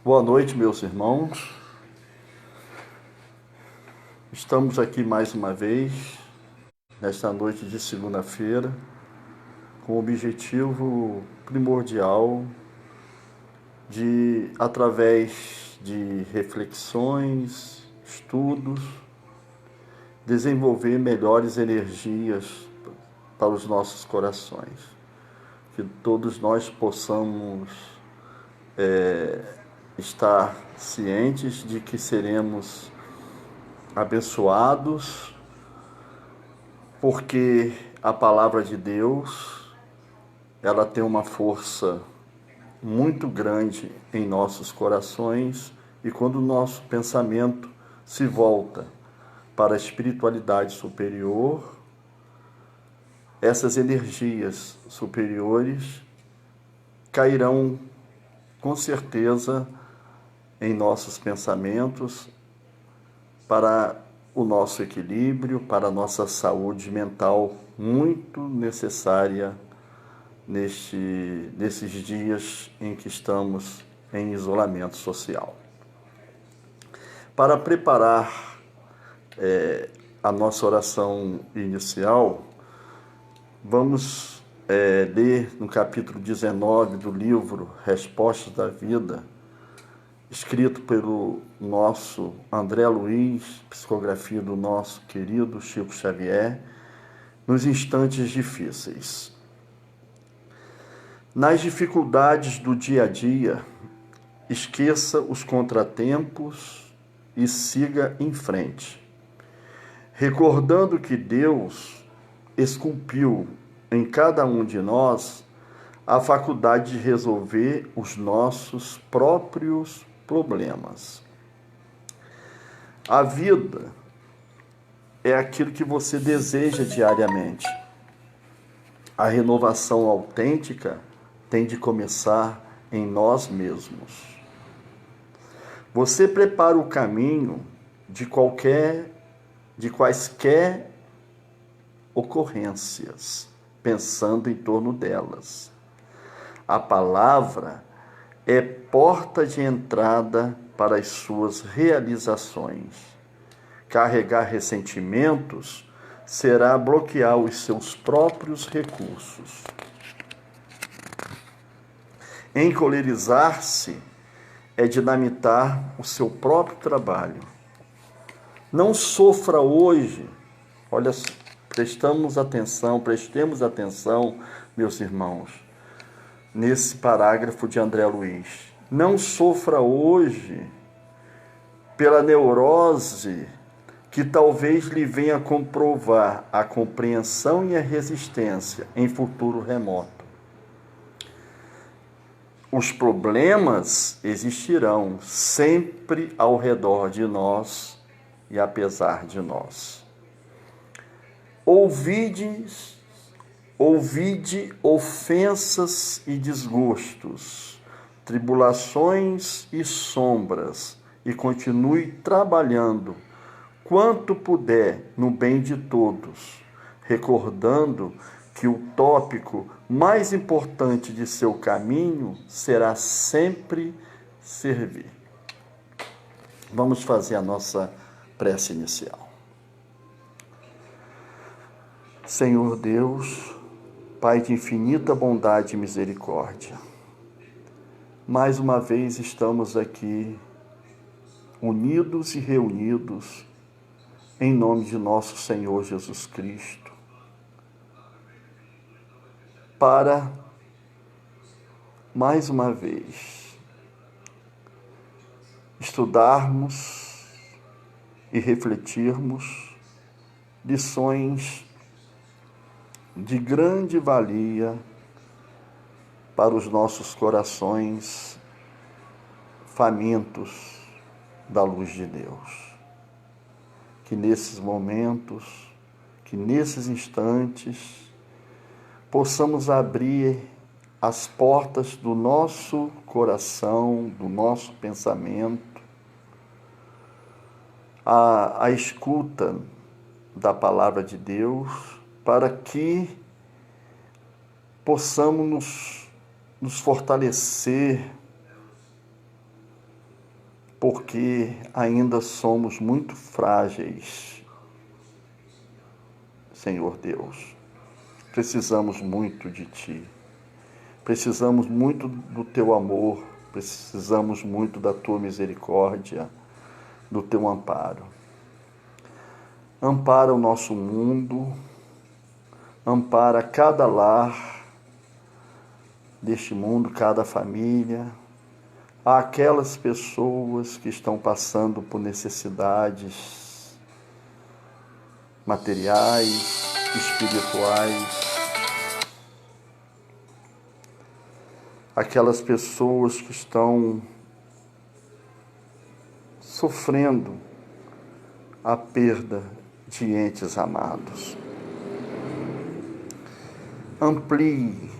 Boa noite, meus irmãos. Estamos aqui mais uma vez, nesta noite de segunda-feira, com o objetivo primordial de, através de reflexões, estudos, desenvolver melhores energias para os nossos corações. Que todos nós possamos estar cientes de que seremos abençoados, porque a palavra de Deus, ela tem uma força muito grande em nossos corações, e quando o nosso pensamento se volta para a espiritualidade superior, essas energias superiores cairão com certeza em nossos pensamentos, para o nosso equilíbrio, para a nossa saúde mental, muito necessária nesses dias em que estamos em isolamento social. Para preparar a nossa oração inicial, vamos ler no capítulo 19 do livro Respostas da Vida, escrito pelo nosso André Luiz, psicografia do nosso querido Chico Xavier, nos instantes difíceis. Nas dificuldades do dia a dia, esqueça os contratempos e siga em frente, recordando que Deus esculpiu em cada um de nós a faculdade de resolver os nossos próprios problemas. A vida é aquilo que você deseja diariamente. A renovação autêntica tem de começar em nós mesmos. Você prepara o caminho de quaisquer ocorrências, pensando em torno delas. A palavra é porta de entrada para as suas realizações. Carregar ressentimentos será bloquear os seus próprios recursos. Encolerizar-se é dinamitar o seu próprio trabalho. Não sofra hoje. Olha, prestemos atenção, meus irmãos, nesse parágrafo de André Luiz. Não sofra hoje pela neurose que talvez lhe venha comprovar a compreensão e a resistência em futuro remoto. Os problemas existirão sempre ao redor de nós e apesar de nós. Ouvide ofensas e desgostos, tribulações e sombras, e continue trabalhando quanto puder no bem de todos, recordando que o tópico mais importante de seu caminho será sempre servir. Vamos fazer a nossa prece inicial. Senhor Deus, Pai de infinita bondade e misericórdia, mais uma vez estamos aqui, unidos e reunidos, em nome de nosso Senhor Jesus Cristo, para, mais uma vez, estudarmos e refletirmos lições de grande valia para os nossos corações famintos da luz de Deus. Que nesses momentos, que nesses instantes, possamos abrir as portas do nosso coração, do nosso pensamento, à escuta da palavra de Deus, para que possamos nos fortalecer porque ainda somos muito frágeis, Senhor Deus. Precisamos muito de Ti. Precisamos muito do Teu amor. Precisamos muito da Tua misericórdia, do Teu amparo. Ampara o nosso mundo, ampara cada lar deste mundo, cada família, aquelas pessoas que estão passando por necessidades materiais, espirituais, aquelas pessoas que estão sofrendo a perda de entes amados. Amplie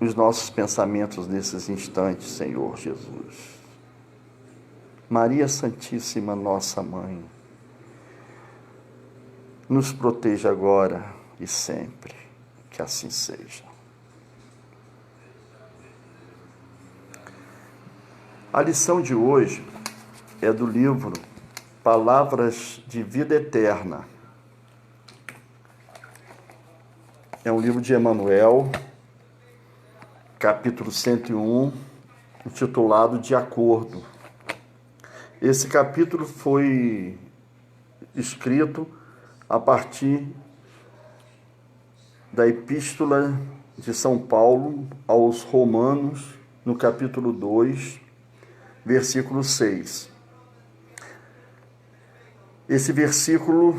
os nossos pensamentos nesses instantes, Senhor Jesus. Maria Santíssima, nossa Mãe, nos proteja agora e sempre, que assim seja. A lição de hoje é do livro Palavras de Vida Eterna. É um livro de Emmanuel, capítulo 101, intitulado De Acordo. Esse capítulo foi escrito a partir da Epístola de São Paulo aos Romanos, no capítulo 2, versículo 6. Esse versículo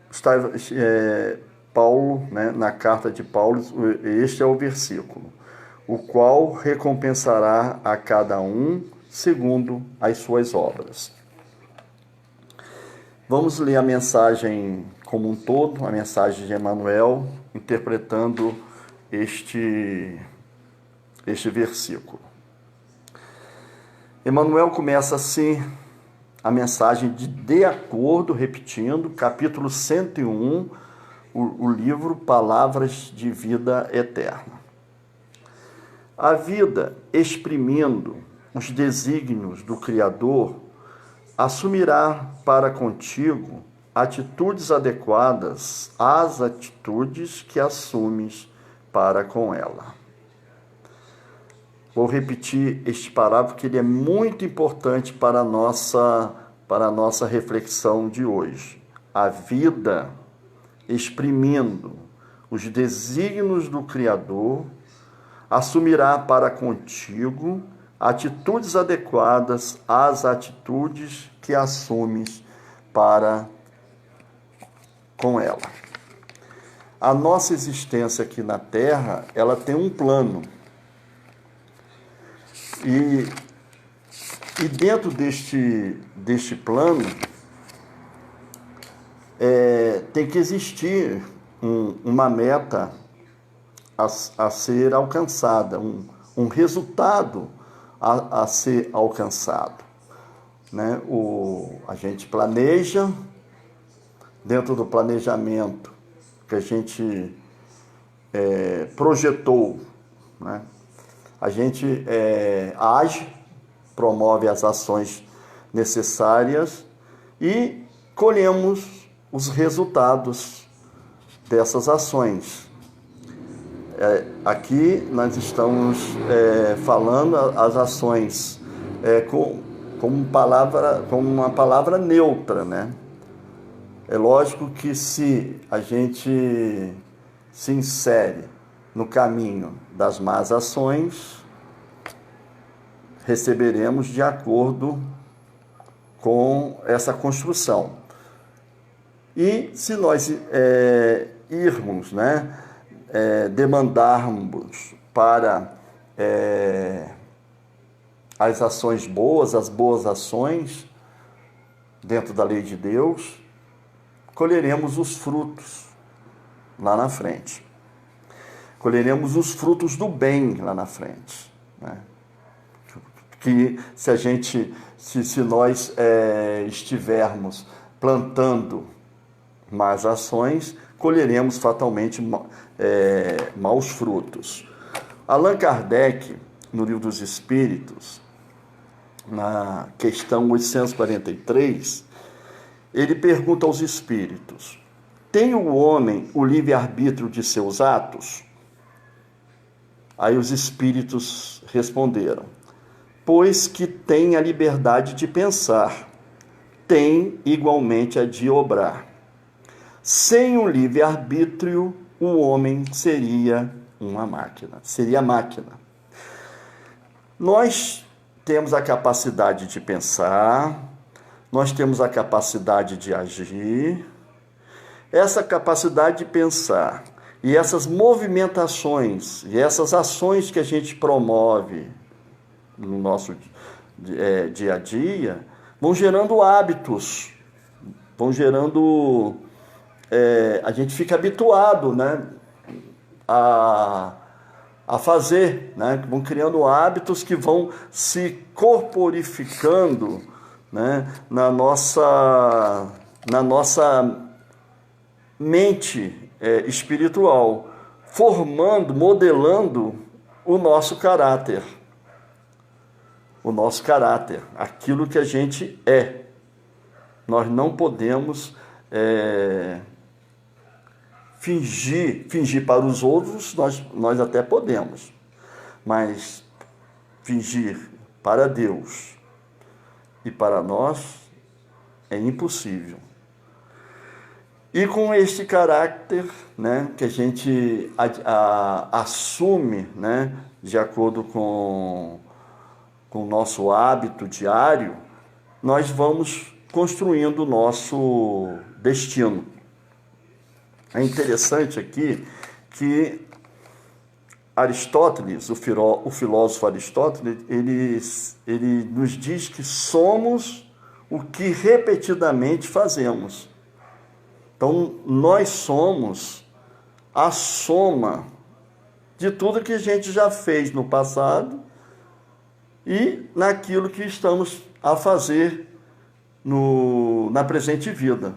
está Paulo, na carta de Paulo, este é o versículo: o qual recompensará a cada um segundo as suas obras. Vamos ler a mensagem como um todo, a mensagem de Emmanuel, interpretando este versículo. Emmanuel começa assim a mensagem de acordo, repetindo, capítulo 101, o livro Palavras de Vida Eterna. A vida, exprimindo os desígnios do Criador, assumirá para contigo atitudes adequadas às atitudes que assumes para com ela. Vou repetir este parágrafo, que ele é muito importante para a nossa reflexão de hoje. A vida, exprimindo os desígnios do Criador, assumirá para contigo atitudes adequadas às atitudes que assumes para com ela. A nossa existência aqui na Terra, ela tem um plano. E dentro deste plano, tem que existir uma meta a ser alcançada, um resultado a ser alcançado. Né? A gente planeja, dentro do planejamento que a gente projetou, né? A gente age, promove as ações necessárias e colhemos os resultados dessas ações. Aqui nós estamos falando as ações como uma palavra neutra, né? É lógico que se a gente se insere no caminho das más ações, receberemos de acordo com essa construção. E se nós irmos, demandarmos para as ações boas, as boas ações, dentro da lei de Deus, colheremos os frutos lá na frente. Colheremos os frutos do bem lá na frente, né? Que se nós estivermos plantando más ações, colheremos fatalmente maus frutos. Allan Kardec, no Livro dos Espíritos, na questão 843, ele pergunta aos espíritos: tem o homem o livre-arbítrio de seus atos? Aí os espíritos responderam: pois que tem a liberdade de pensar, tem igualmente a de obrar. Sem o livre-arbítrio, o homem seria uma máquina, seria máquina. Nós temos a capacidade de pensar, nós temos a capacidade de agir. Essa capacidade de pensar e essas movimentações e essas ações que a gente promove no nosso dia a dia vão gerando hábitos, vão gerando... a gente fica habituado, né, a fazer, né, vão criando hábitos que vão se corporificando, né, na nossa mente espiritual, formando, modelando o nosso caráter. O nosso caráter, aquilo que a gente é. Nós não podemos fingir para os outros, nós até podemos, mas fingir para Deus e para nós é impossível. E com este caráter, né, que a gente assume, né, de acordo com o nosso hábito diário, nós vamos construindo o nosso destino. É interessante aqui que Aristóteles, o filósofo Aristóteles, ele nos diz que somos o que repetidamente fazemos. Então, nós somos a soma de tudo que a gente já fez no passado e naquilo que estamos a fazer na presente vida.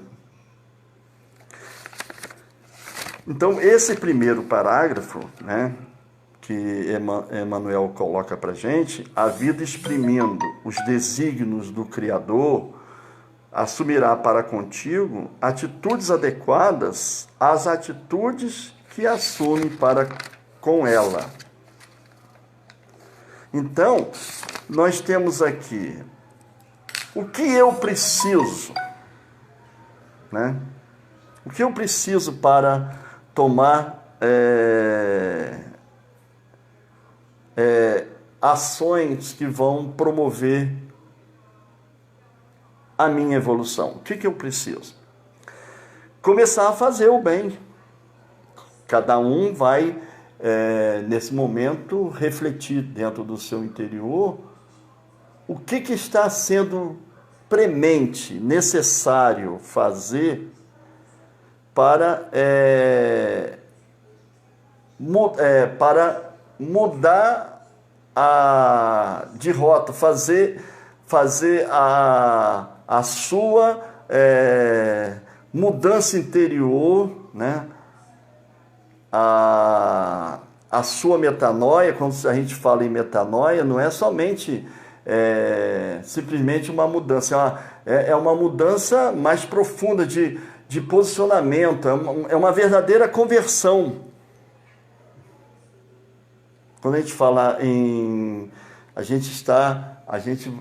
Então, esse primeiro parágrafo, né, que Emmanuel coloca para a gente, a vida exprimindo os desígnios do Criador, assumirá para contigo atitudes adequadas às atitudes que assume para com ela. Então, nós temos aqui o que eu preciso, né? O que eu preciso para tomar ações que vão promover a minha evolução? O que eu preciso? Começar a fazer o bem. Cada um vai, nesse momento, refletir dentro do seu interior o que está sendo premente, necessário fazer para mudar de rota, fazer a sua mudança interior, né? A sua metanoia. Quando a gente fala em metanoia, não é somente simplesmente uma mudança, é uma mudança mais profunda de posicionamento, é uma verdadeira conversão. Quando a gente fala a gente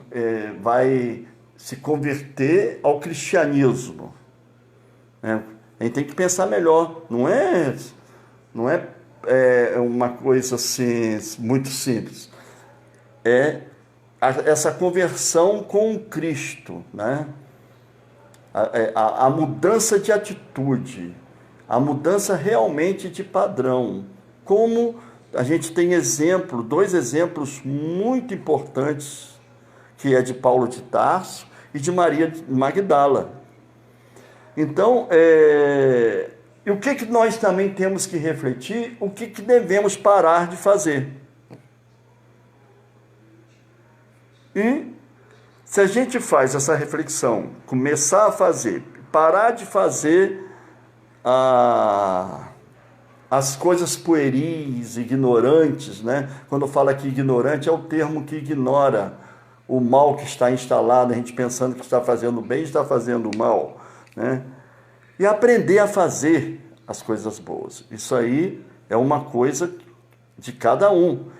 vai se converter ao cristianismo, né? A gente tem que pensar melhor, não é uma coisa assim muito simples, essa conversão com Cristo, né? A mudança de atitude, a mudança realmente de padrão. Como a gente tem dois exemplos muito importantes, que é de Paulo de Tarso e de Maria Magdala. Então, e o que nós também temos que refletir? O que devemos parar de fazer? E se a gente faz essa reflexão, começar a fazer, parar de fazer as coisas pueris, ignorantes, né? Quando eu falo aqui ignorante, é o termo que ignora o mal que está instalado, a gente pensando que está fazendo bem, está fazendo mal, né? E aprender a fazer as coisas boas. Isso aí é uma coisa de cada um,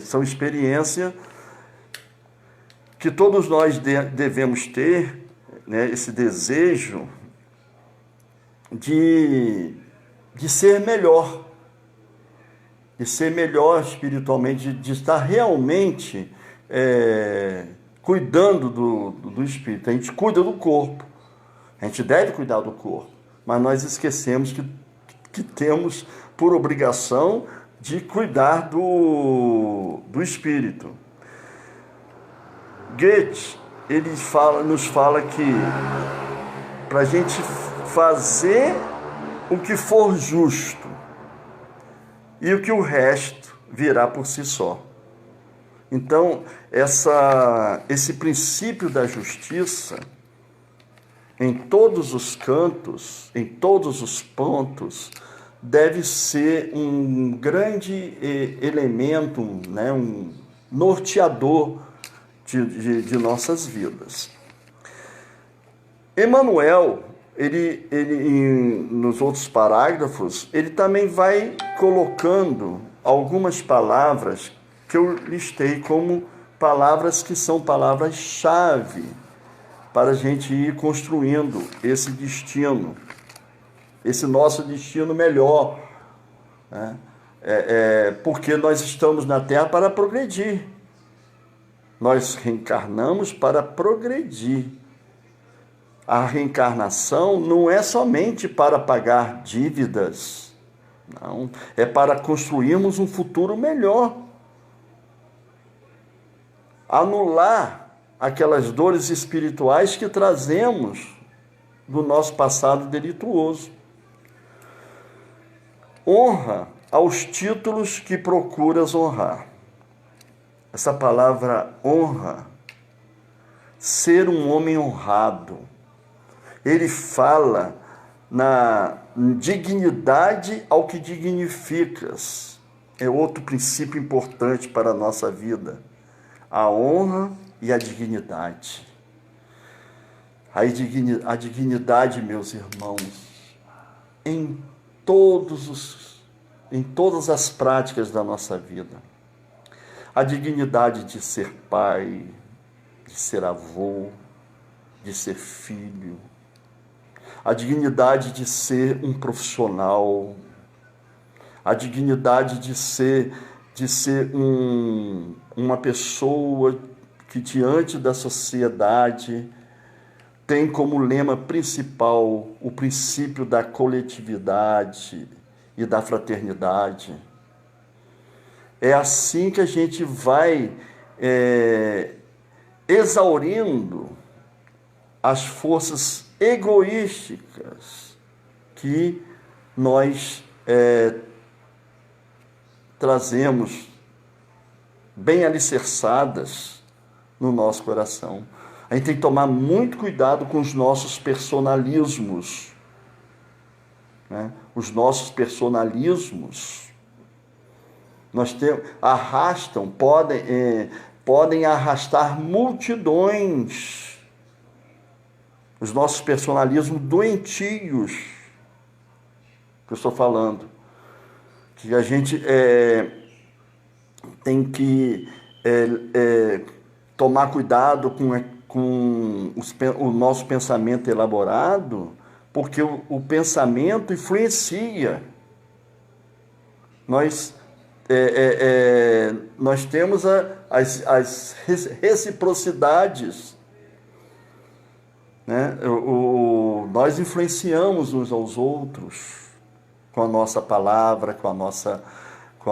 são experiências que todos nós devemos ter, né, esse desejo de ser melhor, espiritualmente, de estar realmente cuidando do espírito. A gente cuida do corpo, a gente deve cuidar do corpo, mas nós esquecemos que temos por obrigação de cuidar do espírito. Goethe, ele nos fala que para a gente fazer o que for justo e o que o resto virá por si só. Então, esse princípio da justiça, em todos os cantos, em todos os pontos, deve ser um grande elemento, né, um norteador de nossas vidas. Emmanuel, ele nos outros parágrafos, ele também vai colocando algumas palavras que eu listei como palavras que são palavras-chave para a gente ir construindo esse destino, esse nosso destino melhor, né? Porque nós estamos na Terra para progredir. Nós reencarnamos para progredir. A reencarnação não é somente para pagar dívidas, não, é para construirmos um futuro melhor. Anular aquelas dores espirituais que trazemos do nosso passado delituoso. Honra aos títulos que procuras honrar. Essa palavra honra, ser um homem honrado, ele fala na dignidade ao que dignificas. É outro princípio importante para a nossa vida. A honra e a dignidade. A dignidade, meus irmãos, em todas as práticas da nossa vida. A dignidade de ser pai, de ser avô, de ser filho. A dignidade de ser um profissional. A dignidade de ser uma pessoa que, diante da sociedade, tem como lema principal o princípio da coletividade e da fraternidade. É assim que a gente vai exaurindo as forças egoísticas que nós trazemos bem alicerçadas no nosso coração. A gente tem que tomar muito cuidado com os nossos personalismos, né? Os nossos personalismos podem arrastar multidões. Os nossos personalismos doentios, que eu estou falando, que a gente tem que tomar cuidado com o nosso pensamento elaborado, porque o pensamento influencia. Nós temos as reciprocidades, né? Nós influenciamos uns aos outros com a nossa palavra, com a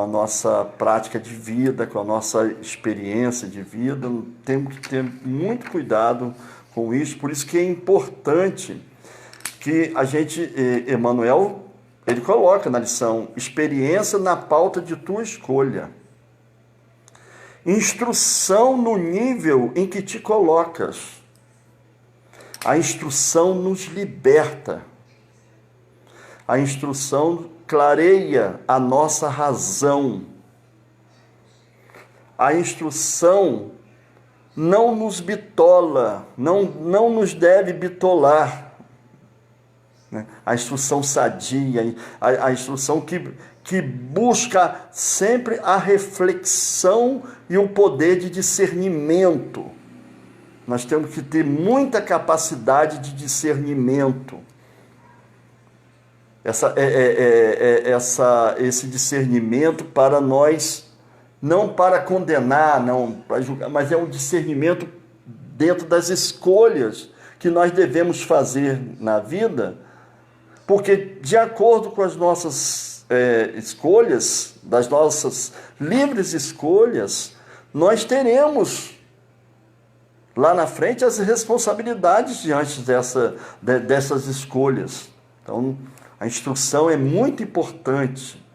nossa prática de vida, com a nossa experiência de vida. Temos que ter muito cuidado com isso. Por isso que é importante que a gente, Emmanuel, ele coloca na lição, experiência na pauta de tua escolha. Instrução no nível em que te colocas. A instrução nos liberta. A instrução clareia a nossa razão. A instrução não nos bitola, não nos deve bitolar, né? A instrução sadia, a instrução que busca sempre a reflexão e o poder de discernimento. Nós temos que ter muita capacidade de discernimento. Esse discernimento para nós, não para condenar, não para julgar, mas é um discernimento dentro das escolhas que nós devemos fazer na vida, porque de acordo com as nossas escolhas, das nossas livres escolhas, nós teremos lá na frente as responsabilidades diante dessas escolhas. Então, a instrução é muito importante.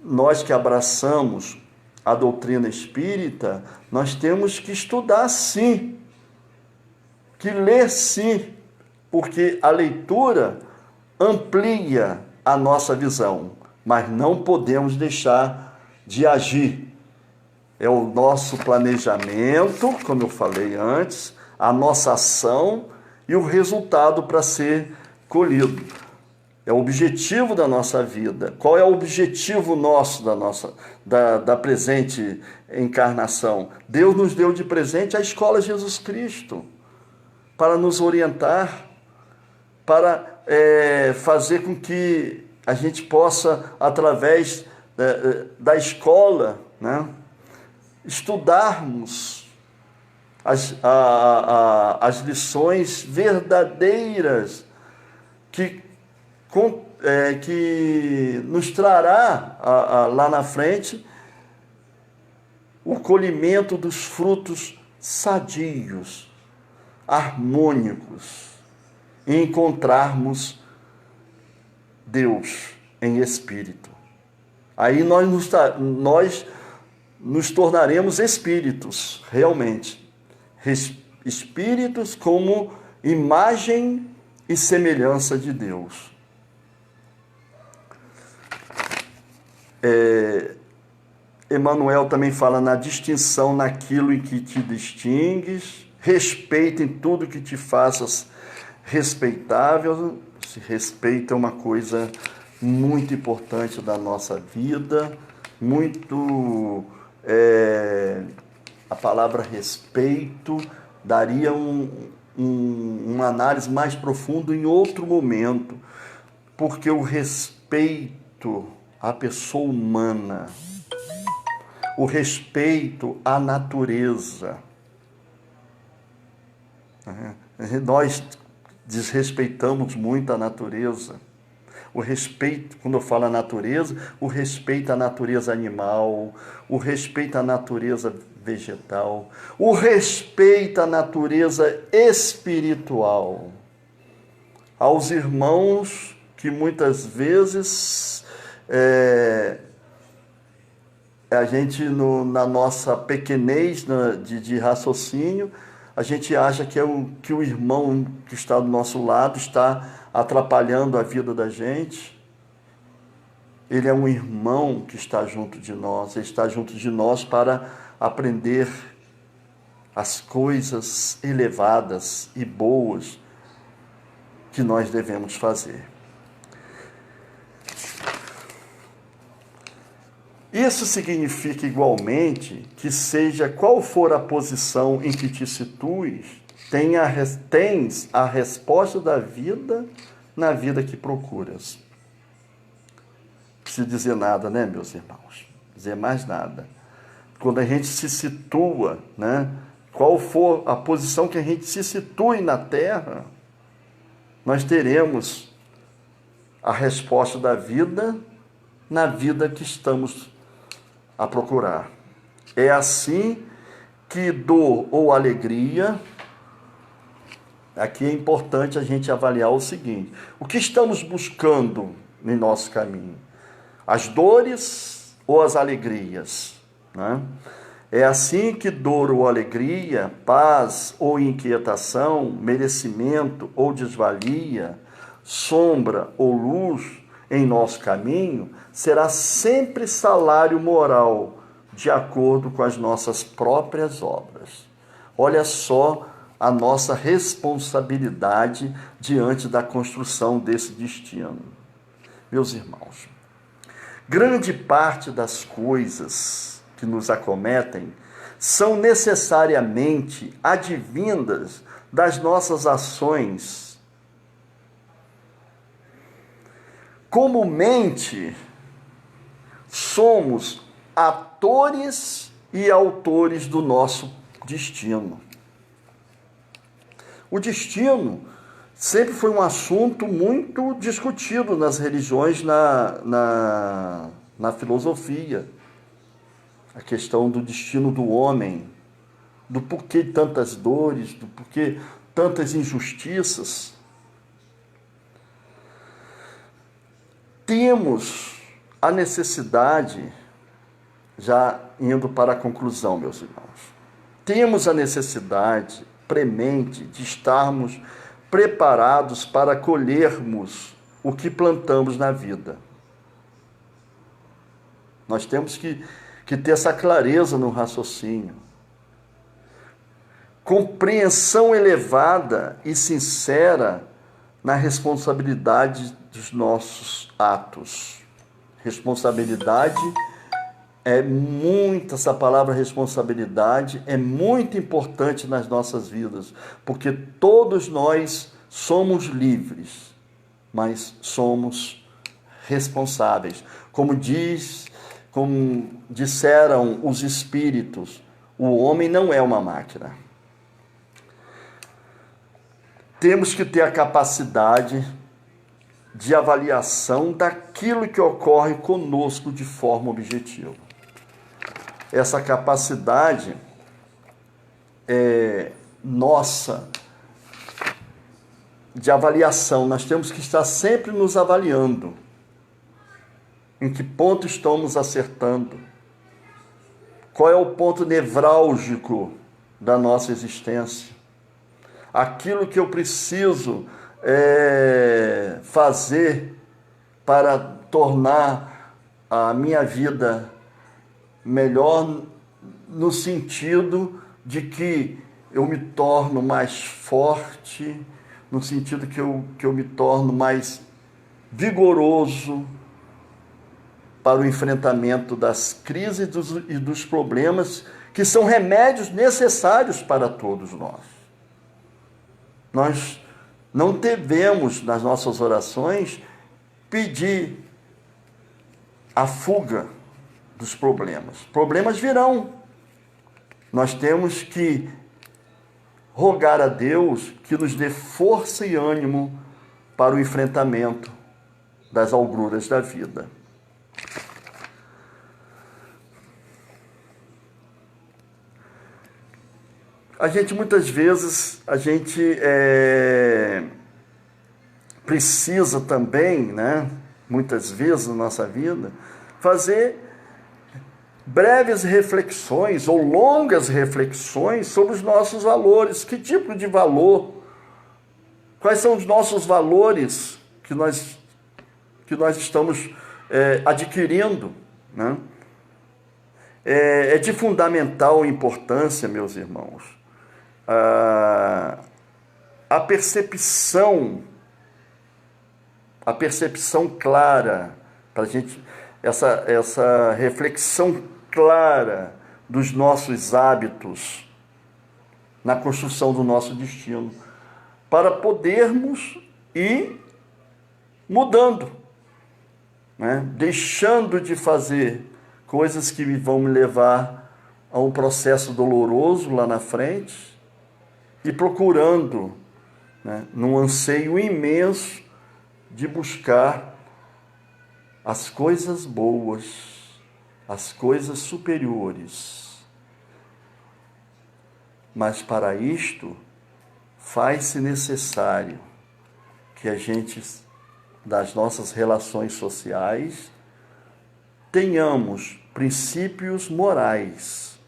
Nós que abraçamos a doutrina espírita, nós temos que estudar sim, que ler sim, porque a leitura amplia a nossa visão, mas não podemos deixar de agir. É o nosso planejamento, como eu falei antes, a nossa ação e o resultado para ser colhido. É o objetivo da nossa vida. Qual é o objetivo nosso da presente encarnação? Deus nos deu de presente a escola Jesus Cristo, para nos orientar, para fazer com que a gente possa, através da escola, né, estudarmos as lições verdadeiras que nos trará lá na frente o colhimento dos frutos sadios, harmônicos, e encontrarmos Deus em espírito. Aí nós nos tornaremos espíritos, realmente. Espíritos como imagem e semelhança de Deus. Emmanuel também fala na distinção naquilo em que te distingues, respeita em tudo que te faças respeitável. Se respeito é uma coisa muito importante da nossa vida, a palavra respeito daria uma análise mais profunda em outro momento, porque o respeito à pessoa humana, o respeito à natureza, nós desrespeitamos muito a natureza. O respeito, quando eu falo a natureza, o respeito à natureza animal, o respeito à natureza vegetal, o respeito à natureza espiritual, aos irmãos que muitas vezes a gente, na nossa pequenez de raciocínio, a gente acha que o irmão que está do nosso lado está atrapalhando a vida da gente. Ele é um irmão que está junto de nós, ele está junto de nós para aprender as coisas elevadas e boas que nós devemos fazer. Isso significa igualmente que, seja qual for a posição em que te situes, tens a resposta da vida na vida que procuras. Não preciso dizer nada, né, meus irmãos? Dizer mais nada. Quando a gente se situa, né, qual for a posição que a gente se situe na Terra, nós teremos a resposta da vida na vida que estamos a procurar. É assim que dor ou alegria, aqui é importante a gente avaliar o seguinte: o que estamos buscando em nosso caminho? As dores ou as alegrias? Né? É assim que dor ou alegria, paz ou inquietação, merecimento ou desvalia, sombra ou luz em nosso caminho, será sempre salário moral, de acordo com as nossas próprias obras. Olha só a nossa responsabilidade diante da construção desse destino. Meus irmãos, grande parte das coisas que nos acometem são necessariamente advindas das nossas ações. Comumente, somos atores e autores do nosso destino. O destino sempre foi um assunto muito discutido nas religiões, na filosofia. A questão do destino do homem, do porquê tantas dores, do porquê tantas injustiças. Temos a necessidade, já indo para a conclusão, meus irmãos, temos a necessidade premente de estarmos preparados para colhermos o que plantamos na vida. Nós temos que ter essa clareza no raciocínio. Compreensão elevada e sincera na responsabilidade dos nossos atos. Responsabilidade é muito, essa palavra responsabilidade é muito importante nas nossas vidas, porque todos nós somos livres, mas somos responsáveis. Como disseram os espíritos, o homem não é uma máquina. Temos que ter a capacidade de avaliação daquilo que ocorre conosco de forma objetiva. Essa capacidade nossa de avaliação, nós temos que estar sempre nos avaliando. Em que ponto estamos acertando? Qual é o ponto nevrálgico da nossa existência? Aquilo que eu preciso fazer para tornar a minha vida melhor, no sentido de que eu me torno mais forte, no sentido que eu me torno mais vigoroso para o enfrentamento das crises e dos problemas, que são remédios necessários para todos nós. Nós não devemos, nas nossas orações, pedir a fuga dos problemas. Problemas virão. Nós temos que rogar a Deus que nos dê força e ânimo para o enfrentamento das agruras da vida. Muitas vezes, precisa também, né, muitas vezes na nossa vida, fazer breves reflexões ou longas reflexões sobre os nossos valores. Que tipo de valor? Quais são os nossos valores que nós estamos adquirindo, né? É de fundamental importância, meus irmãos, a percepção clara, para a gente, essa reflexão clara dos nossos hábitos na construção do nosso destino, para podermos ir mudando, né? Deixando de fazer coisas que vão me levar a um processo doloroso lá na frente e procurando, né, num anseio imenso de buscar as coisas boas, as coisas superiores. Mas para isto, faz-se necessário que a gente, das nossas relações sociais, tenhamos princípios morais,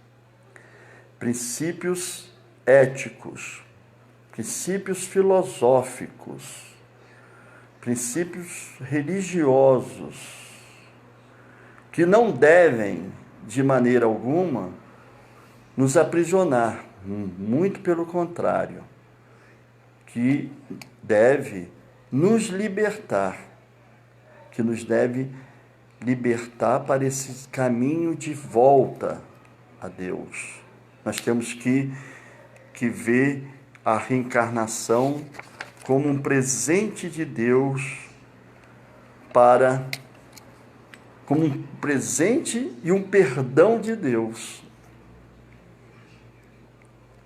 princípios éticos, princípios filosóficos, princípios religiosos, que não devem, de maneira alguma, nos aprisionar, muito pelo contrário, que deve nos libertar, que nos deve libertar para esse caminho de volta a Deus. Nós temos que ver a reencarnação como um presente de Deus como um presente e um perdão de Deus.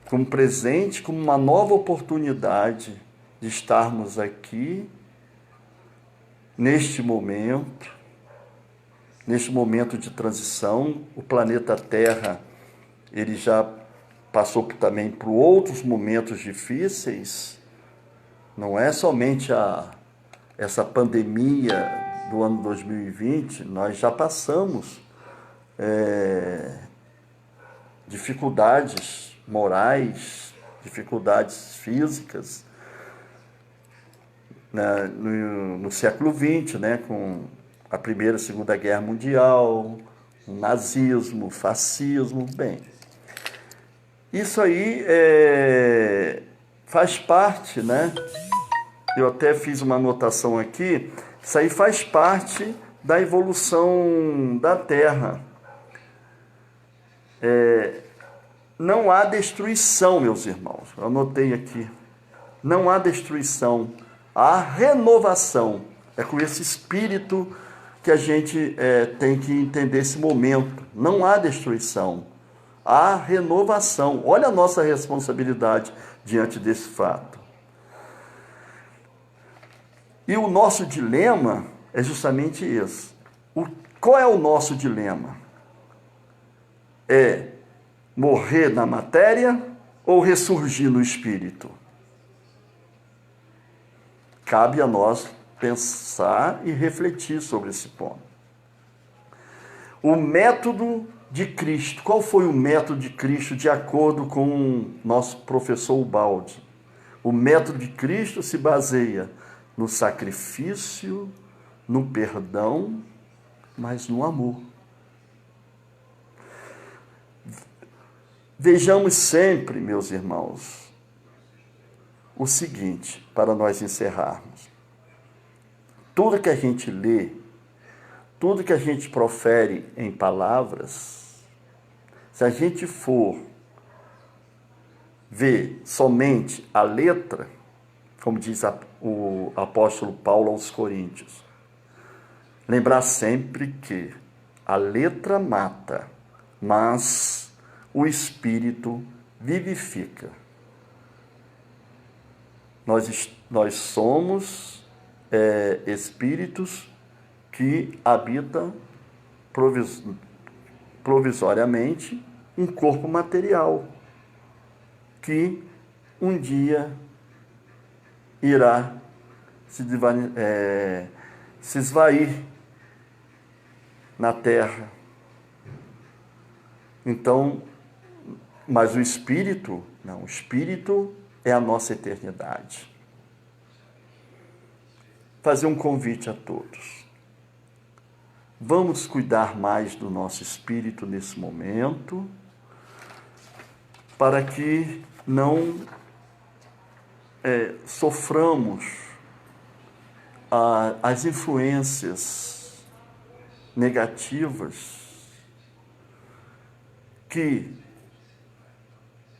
Como presente, como uma nova oportunidade de estarmos aqui, neste momento de transição. O planeta Terra, ele já passou também por outros momentos difíceis. Não é somente essa pandemia do ano 2020, nós já passamos dificuldades morais, dificuldades físicas, né, no século XX, né, com a Primeira e Segunda Guerra Mundial, o nazismo, o fascismo. Bem, isso aí faz parte, né? Eu até fiz uma anotação aqui, isso aí faz parte da evolução da Terra. Não há destruição, meus irmãos. Eu anotei aqui. Não há destruição, há renovação. É com esse espírito que a gente tem que entender esse momento. Não há destruição, há renovação. Olha a nossa responsabilidade diante desse fato. E o nosso dilema é justamente esse. Qual é o nosso dilema? É morrer na matéria ou ressurgir no espírito? Cabe a nós pensar e refletir sobre esse ponto. O método de Cristo. Qual foi o método de Cristo de acordo com o nosso professor Ubaldi? O método de Cristo se baseia no sacrifício, no perdão, mas no amor. Vejamos sempre, meus irmãos, o seguinte, para nós encerrarmos. Tudo que a gente lê, tudo que a gente profere em palavras, se a gente for ver somente a letra, como diz o apóstolo Paulo aos Coríntios, lembrar sempre que a letra mata, mas o Espírito vivifica. Nós somos espíritos que habitam provisoriamente um corpo material, que um dia irá se esvair na terra. Então, mas o Espírito, não, o Espírito é a nossa eternidade. Fazer um convite a todos. Vamos cuidar mais do nosso espírito nesse momento, para que não soframos as influências negativas que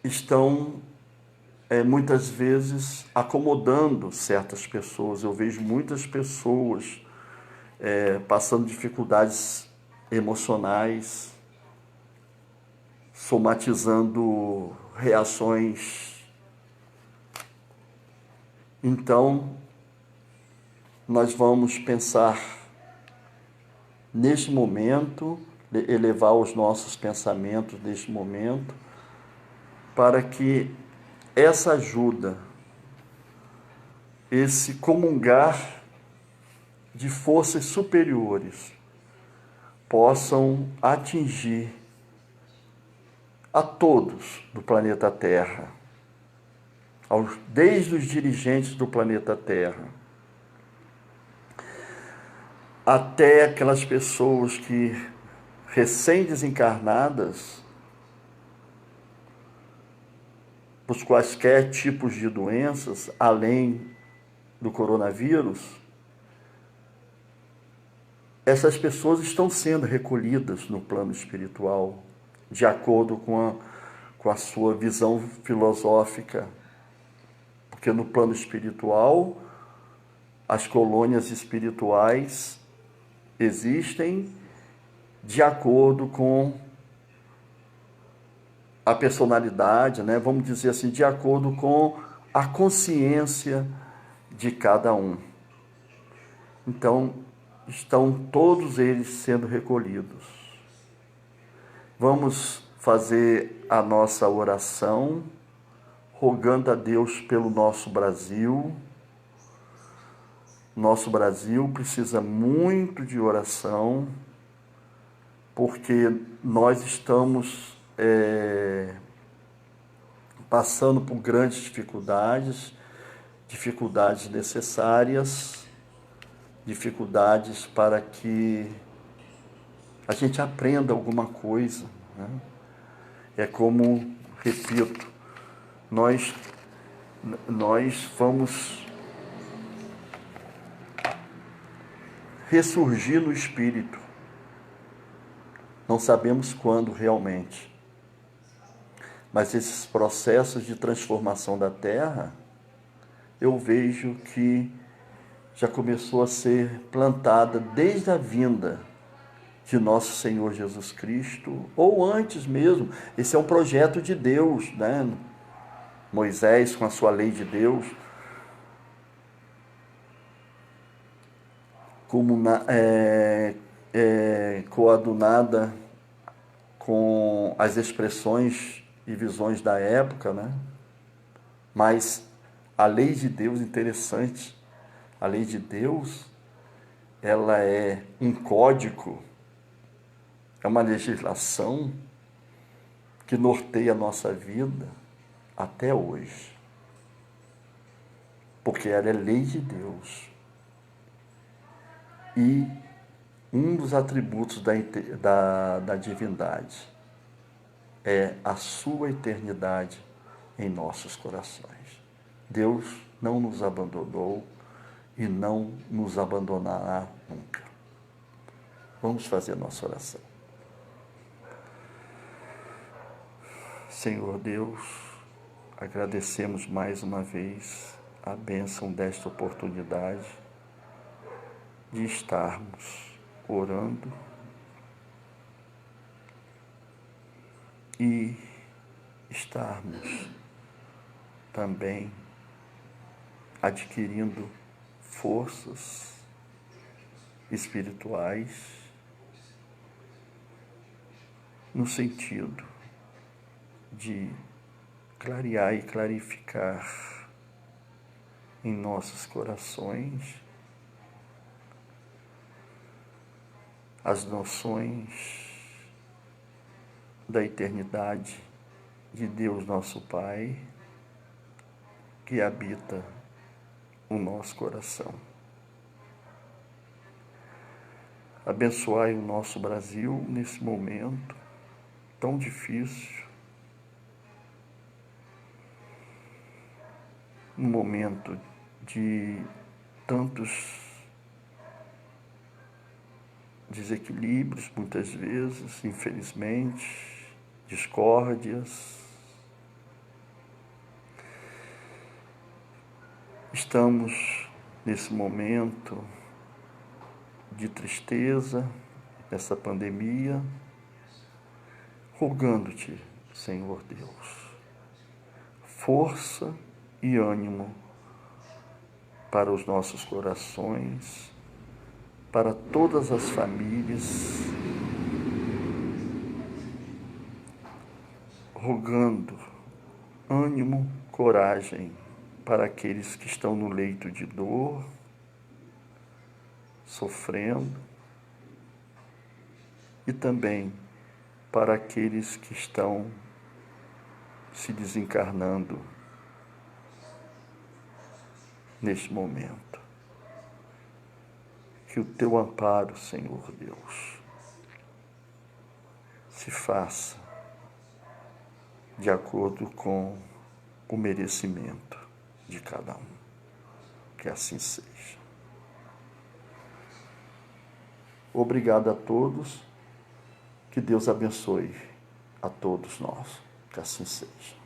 estão muitas vezes acomodando certas pessoas. Eu vejo muitas pessoas passando dificuldades emocionais, somatizando reações. Então, nós vamos pensar neste momento, elevar os nossos pensamentos neste momento, para que essa ajuda, esse comungar de forças superiores, possam atingir a todos do planeta Terra, desde os dirigentes do planeta Terra, até aquelas pessoas que, recém-desencarnadas, por quaisquer tipos de doenças, além do coronavírus, essas pessoas estão sendo recolhidas no plano espiritual, de acordo com a sua visão filosófica. Porque no plano espiritual, as colônias espirituais existem de acordo com a personalidade, né? Vamos dizer assim, de acordo com a consciência de cada um. Então, estão todos eles sendo recolhidos. Vamos fazer a nossa oração, rogando a Deus pelo nosso Brasil. Nosso Brasil precisa muito de oração, porque nós estamos passando por grandes dificuldades necessárias, dificuldades para que a gente aprenda alguma coisa, né? É como, repito, nós vamos ressurgir no espírito. Não sabemos quando realmente. Mas esses processos de transformação da Terra, eu vejo que já começou a ser plantada desde a vinda de nosso Senhor Jesus Cristo, ou antes mesmo. Esse é um projeto de Deus, né? Moisés, com a sua lei de Deus, como coadunada com as expressões e visões da época, né? Mas a lei de Deus, interessante, a lei de Deus, ela é um código, é uma legislação que norteia a nossa vida até hoje. Porque ela é lei de Deus. E um dos atributos da divindade é a sua eternidade em nossos corações. Deus não nos abandonou e não nos abandonará nunca. Vamos fazer a nossa oração. Senhor Deus, agradecemos mais uma vez a bênção desta oportunidade de estarmos orando e estarmos também adquirindo forças espirituais no sentido de clarear e clarificar em nossos corações as noções da eternidade de Deus nosso Pai, que habita o nosso coração. Abençoai o nosso Brasil nesse momento tão difícil, um momento de tantos desequilíbrios, muitas vezes, infelizmente, discórdias. Estamos nesse momento de tristeza, essa pandemia, rogando-te, Senhor Deus, força e ânimo para os nossos corações, para todas as famílias, rogando ânimo, coragem para aqueles que estão no leito de dor, sofrendo, e também para aqueles que estão se desencarnando neste momento. Que o teu amparo, Senhor Deus, se faça de acordo com o merecimento de cada um. Que assim seja. Obrigado a todos. Que Deus abençoe a todos nós. Que assim seja.